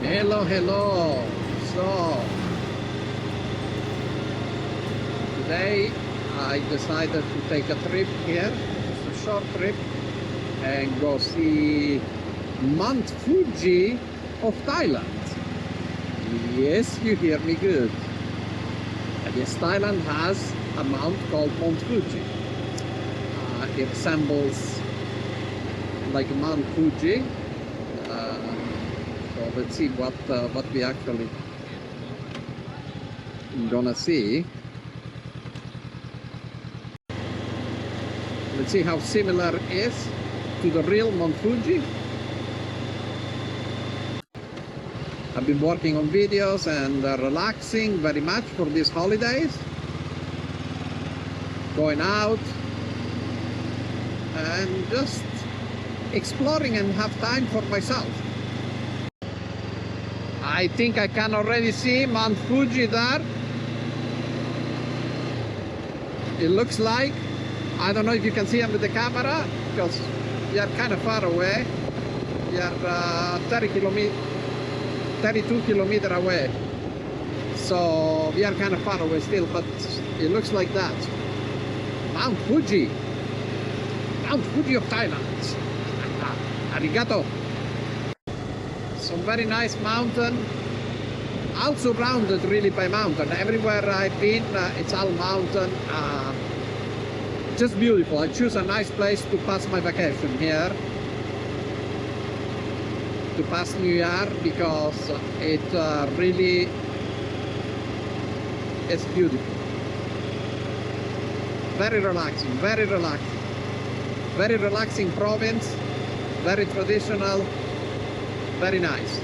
Hello, hello. So today I decided to take a trip here, just a short trip, and go see Mount Fuji of Thailand. Yes, you hear me good. And yes, Thailand has a mount called Mount Fuji. It resembles like Mount Fuji. So let's see what we actually gonna see. Let's see how similar it is to the real Mount Fuji. I've been working on videos and relaxing very much for these holidays. Going out and just exploring and have time for myself. I think I can already see Mount Fuji there. It looks like, I don't know if you can see him with the camera because we are kind of far away. We are 32 kilometers away. So we are kind of far away still, but it looks like that. Mount Fuji. Mount Fuji of Thailand. Arigato. Some very nice mountain, all surrounded really by mountain. Everywhere I've been, it's all mountain. Just beautiful. I choose a nice place to pass my vacation here, to pass New Year, because it really is beautiful. Very relaxing, very relaxing. Very relaxing province, very traditional. Very nice.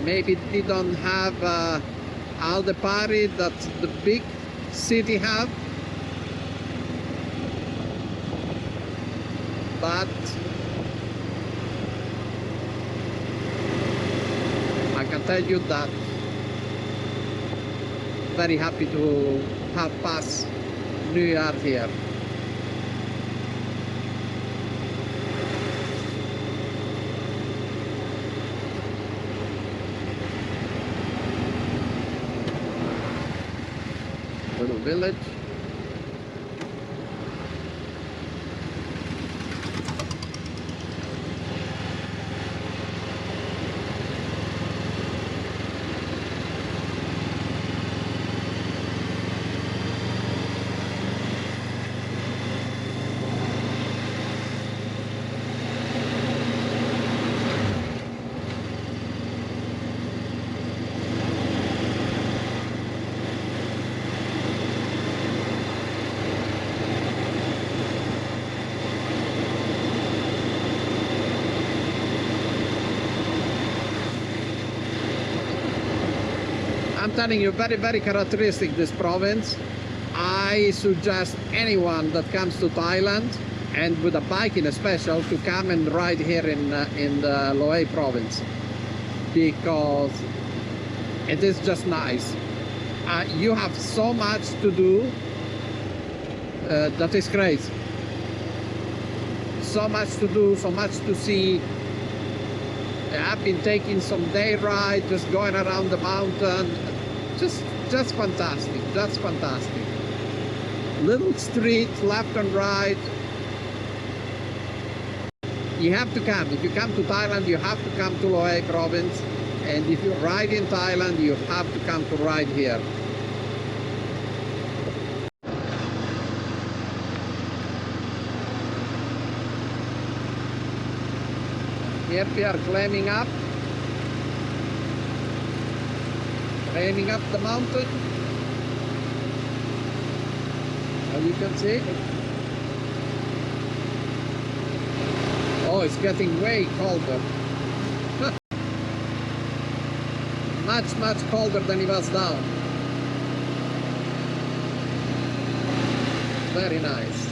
Maybe they don't have all the party that the big city have, but I can tell you that very happy to have passed New Year here. Little village. I'm telling you, very, very characteristic, this province. I suggest anyone that comes to Thailand, and with a bike in special, to come and ride here in the Loei Province, because it is just nice. You have so much to do that is crazy. So much to do, so much to see. I've been taking some day ride, just going around the mountain. Just fantastic, just fantastic. Little street, left and right. You have to come. If you come to Thailand, you have to come to Loei Province. And if you ride in Thailand, you have to come to ride here. Here we are climbing up the mountain. As you can see. Oh, it's getting way colder. Much colder than it was down. Very nice.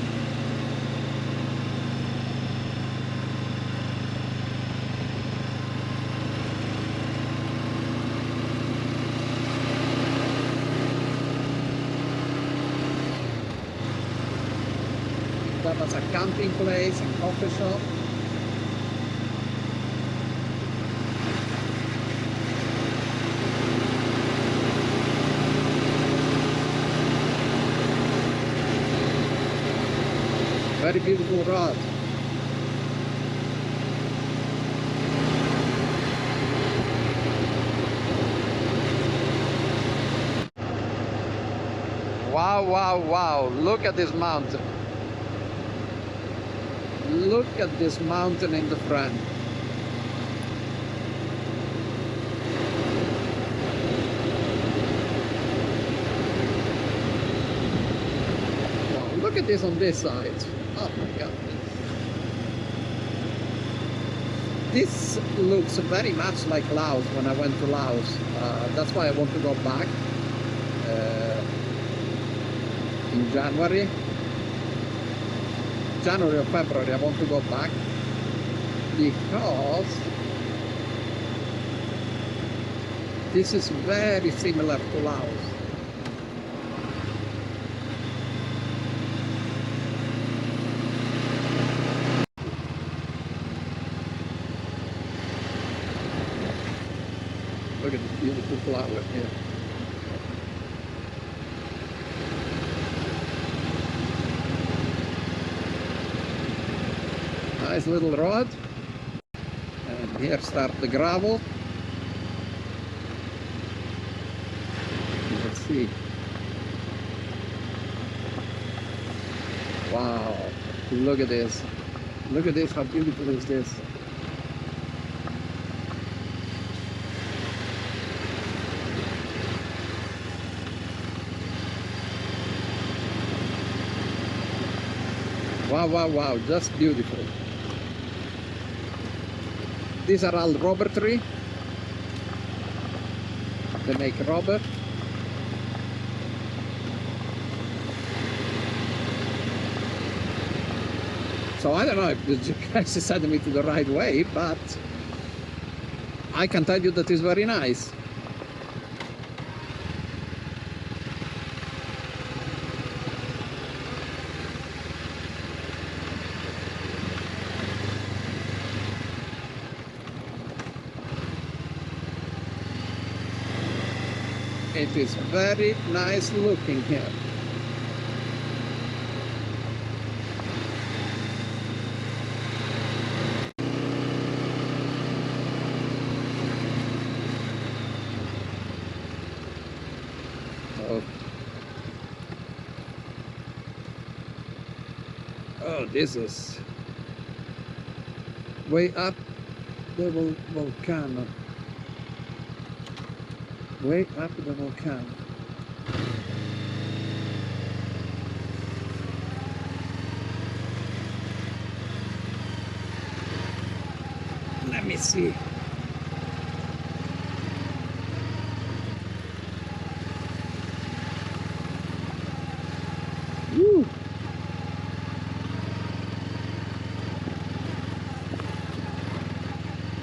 That was a camping place and coffee shop. very beautiful rod. Wow, wow, wow, look at this mountain. Look at this mountain in the front. Wow, look at this on this side. Oh my God. This looks very much like Laos when I went to Laos. That's why I want to go back in January or February. I want to go back because this is very similar to Laos. Look at this beautiful flower here. Nice little road. And here start the gravel. Let's see. Wow, look at this. Look at this, how beautiful is this? Wow, wow, wow, just beautiful. These are all rubber tree. They make rubber. So I don't know if the GPS is sending me to the right way, but I can tell you that it's very nice. It is very nice looking here. Oh, this is way up the volcano. Way up the volcano. Let me see. Woo.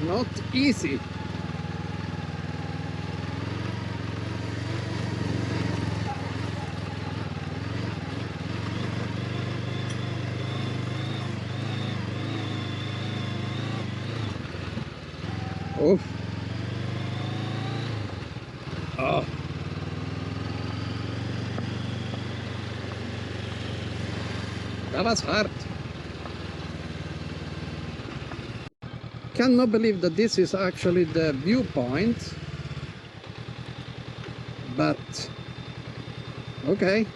Not easy. Oof. Oh. That was hard. Cannot believe that this is actually the viewpoint. But okay.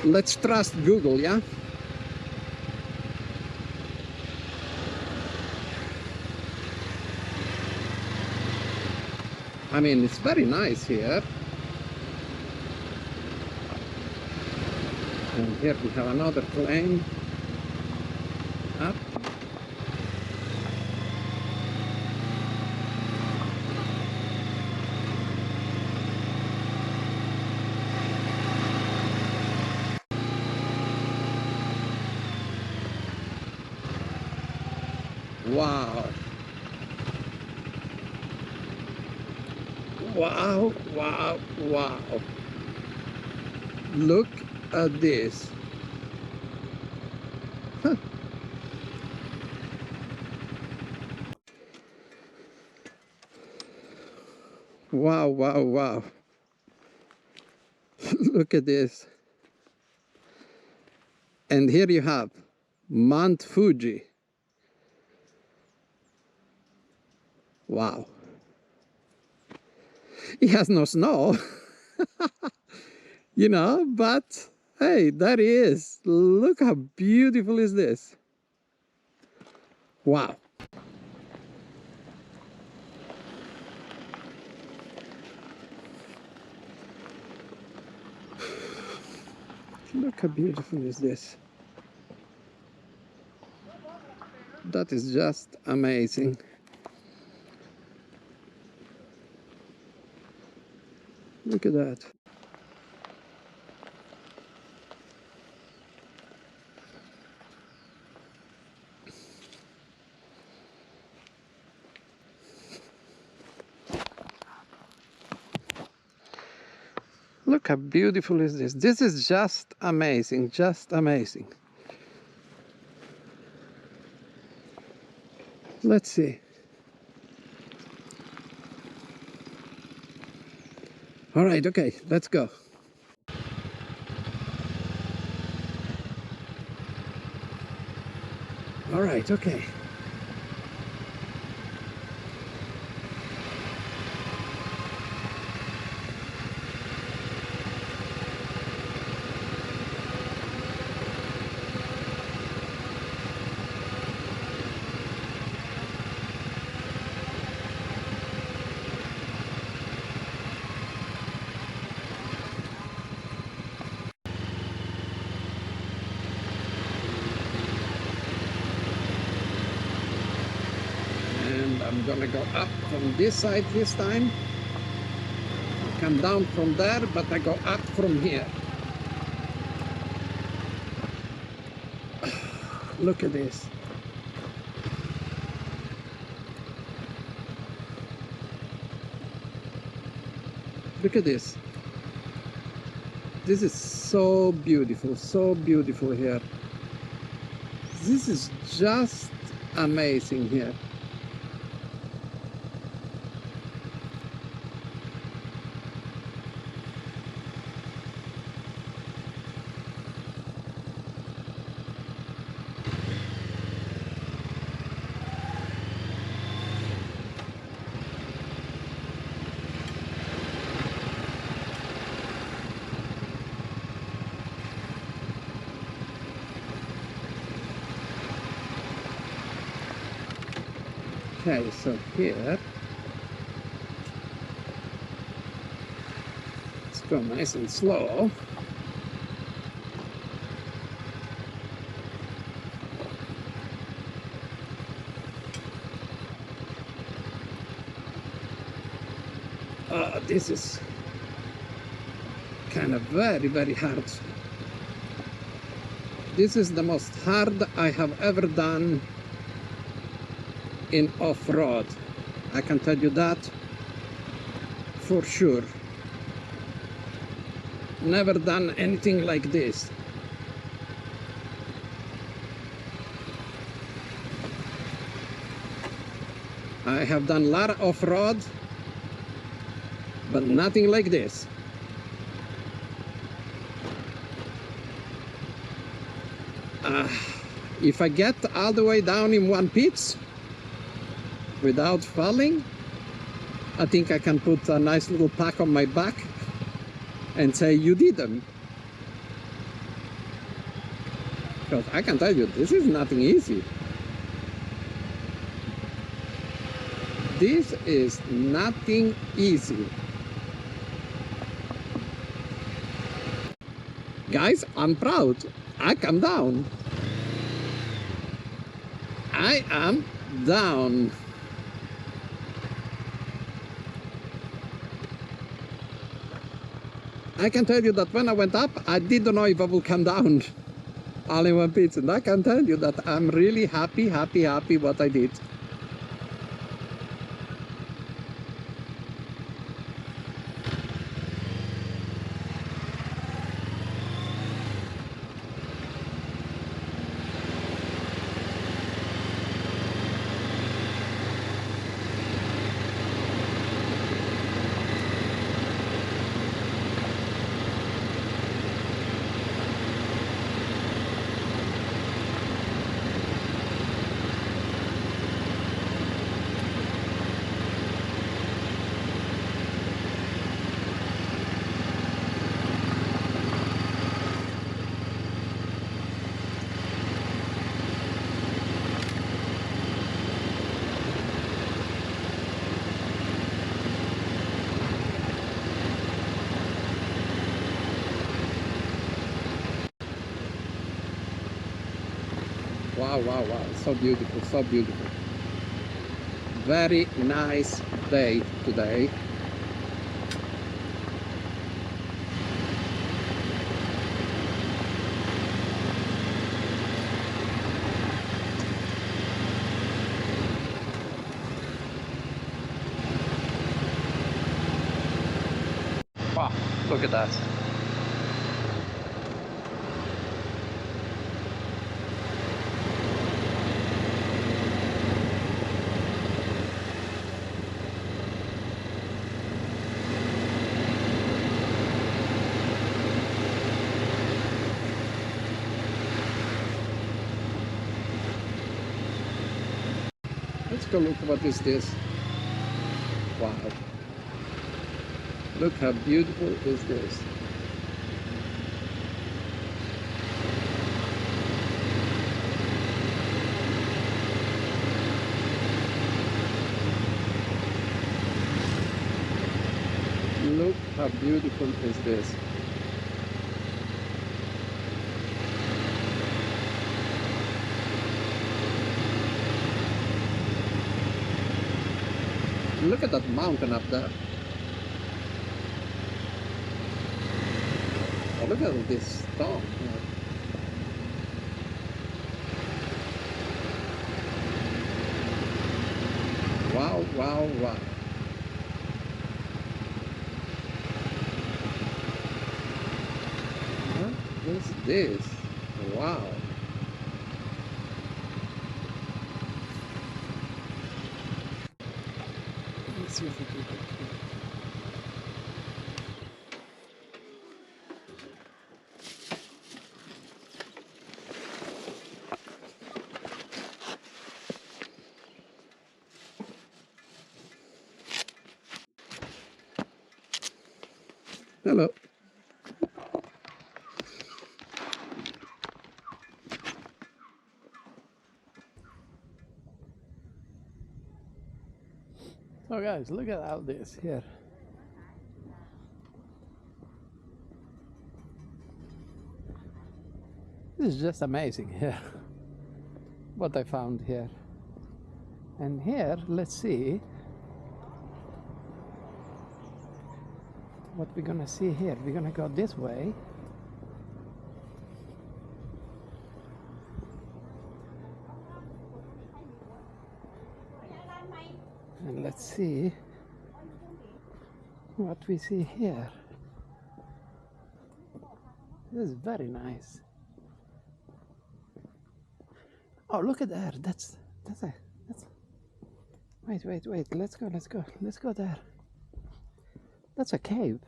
Let's trust Google, yeah? I mean, it's very nice here. And here we have another plane up. Wow. Wow, wow, wow. Look at this. Huh. Wow, wow, wow. Look at this. And here you have Mount Fuji. Wow. It has no snow, you know, but hey, there he is. Look how beautiful is this. Wow. Look how beautiful is this. That is just amazing. Look at that. Look how beautiful is this. This is just amazing, just amazing. Let's see. All right, okay, let's go. All right, okay. And I'm gonna go up from this side this time. Come down from there, but I go up from here. Look at this. Look at this. This is so beautiful here. This is just amazing here. Okay, so here, let's go nice and slow. This is kind of very hard. This is the most hard I have ever done in off-road. I can tell you that for sure. Never done anything like this. I have done a lot of off-road, but nothing like this. If I get all the way down in one piece without falling, I think I can put a nice little pack on my back and say, you did them. Because I can tell you, this is nothing easy. This is nothing easy. Guys, I'm proud. I come down. I am down. I can tell you that when I went up, I didn't know if I would come down all in one piece. And I can tell you that I'm really happy what I did. Wow, wow, wow. So beautiful, so beautiful. Very nice day today. Wow, look at that. Let's go look what is this. Wow. Look how beautiful is this. Look how beautiful is this. Look at that mountain up there. Oh, look at this stone here. Wow, wow, wow. What is this? Wow. Let's see if we can get here. Hello. So guys, look at all this here. This is just amazing here. What I found here. And here, let's see what we're gonna see here. We're gonna go this way. And let's see what we see here. This is very nice. Oh, look at there. That's wait. Let's go there. That's a cave.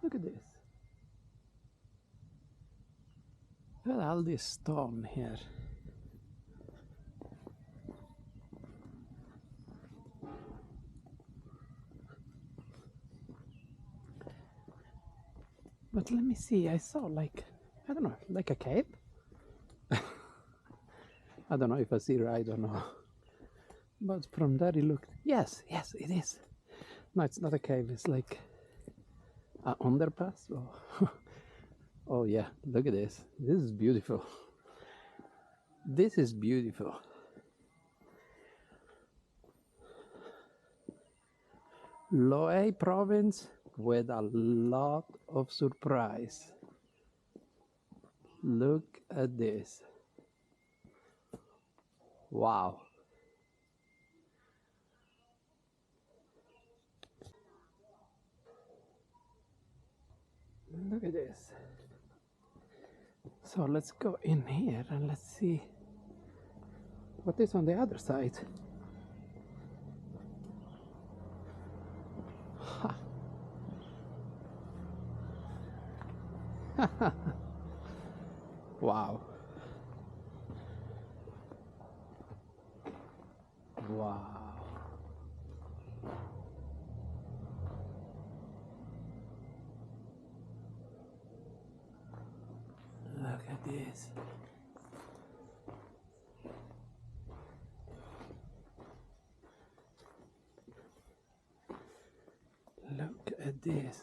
Look at this. Look at all this stone here. But let me see, I saw like, I don't know, like a cave? I don't know if I see right or not. But from there it looked, yes, it is. No, it's not a cave, it's like an underpass. Oh, oh yeah, look at this. This is beautiful. This is beautiful. Loei Province with a lot of surprise. Look at this. Wow. Look at this. So let's go in here and let's see what is on the other side. Wow. Wow. Look at this. Look at this.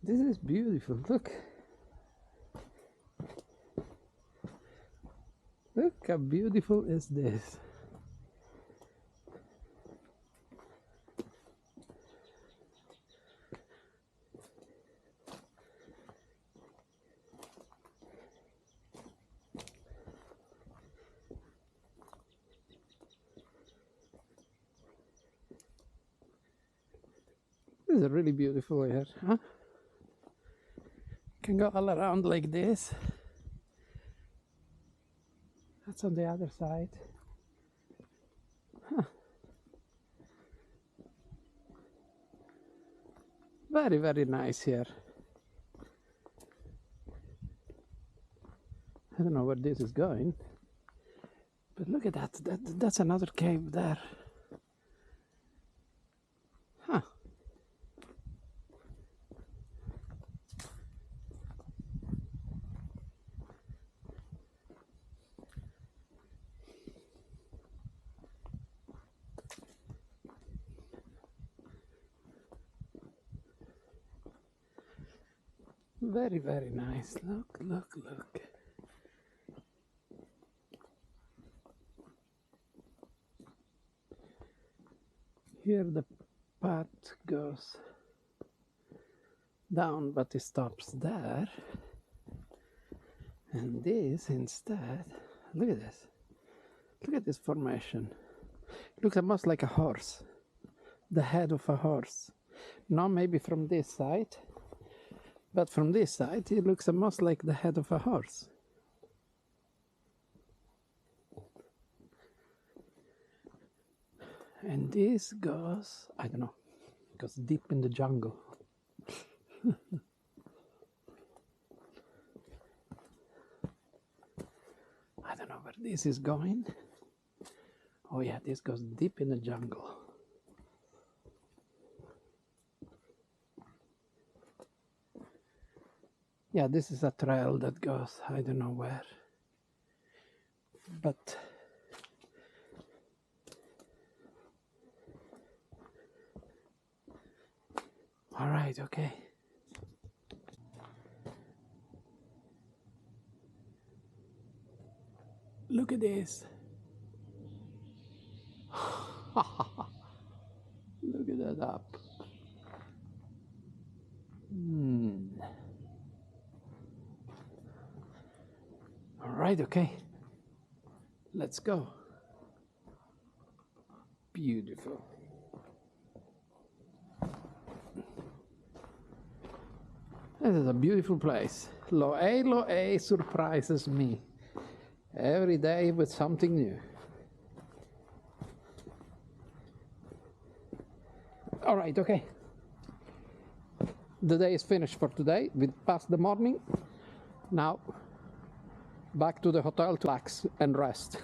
This is beautiful, look. Look how beautiful is this. This is really beautiful here, huh? Can go all around like this. That's on the other side. Huh. Very, very nice here. I don't know where this is going, but look at that. That's another cave there. Huh. Very, very nice. Look, look, look. Here the path goes down, but it stops there. And this instead, look at this. Look at this formation. It looks almost like a horse. The head of a horse. Not maybe from this side, but from this side it looks almost like the head of a horse. And this goes, I don't know, goes deep in the jungle. I don't know where this is going. Oh yeah, this goes deep in the jungle. Yeah, this is a trail that goes, I don't know where. But all right, okay. Look at this. Look at that up. All right, okay. Let's go. Beautiful. This is a beautiful place. Loei surprises me every day with something new. All right, okay. The day is finished for today. We passed the morning. Now, back to the hotel to relax and rest.